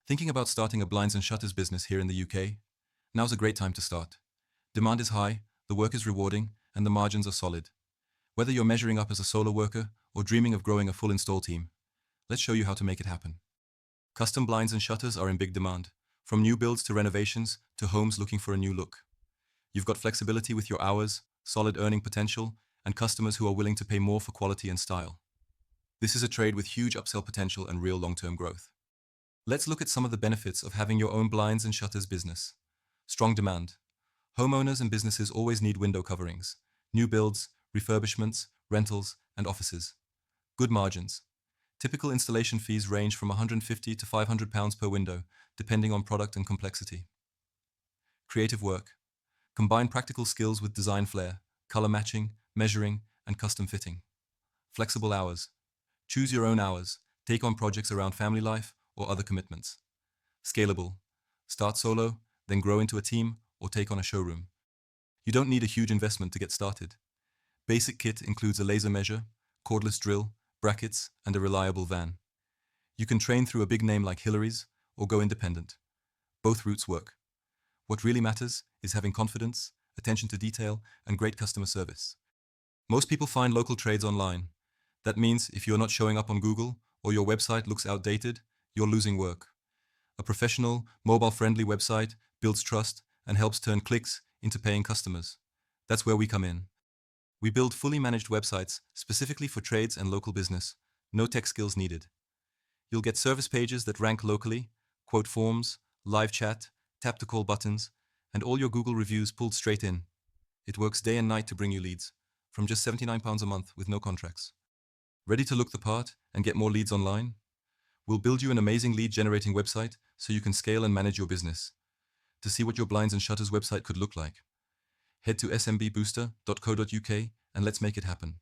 Thinking about starting a blinds and shutters business here in the UK? Now's a great time to start. Demand is high, the work is rewarding, and the margins are solid. Whether you're measuring up as a solo worker or dreaming of growing a full install team, let's show you how to make it happen. Custom blinds and shutters are in big demand, from new builds to renovations to homes looking for a new look. You've got flexibility with your hours, solid earning potential, and customers who are willing to pay more for quality and style. This is a trade with huge upsell potential and real long-term growth. Let's look at some of the benefits of having your own blinds and shutters business. Strong demand. Homeowners and businesses always need window coverings, new builds, refurbishments, rentals, and offices. Good margins. Typical installation fees range from £150 to £500 per window, depending on product and complexity. Creative work. Combine practical skills with design flair, color matching, measuring, and custom fitting. Flexible hours. Choose your own hours, take on projects around family life or other commitments. Scalable. Start solo, then grow into a team or take on a showroom. You don't need a huge investment to get started. Basic kit includes a laser measure, cordless drill, brackets, and a reliable van. You can train through a big name like Hillary's or go independent. Both routes work. What really matters is having confidence, attention to detail, and great customer service. Most people find local trades online. That means if you're not showing up on Google or your website looks outdated, you're losing work. A professional, mobile-friendly website builds trust and helps turn clicks into paying customers. That's where we come in. We build fully managed websites specifically for trades and local business. No tech skills needed. You'll get service pages that rank locally, quote forms, live chat, tap to call buttons, and all your Google reviews pulled straight in. It works day and night to bring you leads, from just £79 a month with no contracts. Ready to look the part and get more leads online? We'll build you an amazing lead-generating website so you can scale and manage your business. To see what your blinds and shutters website could look like, head to smbooster.co.uk and let's make it happen.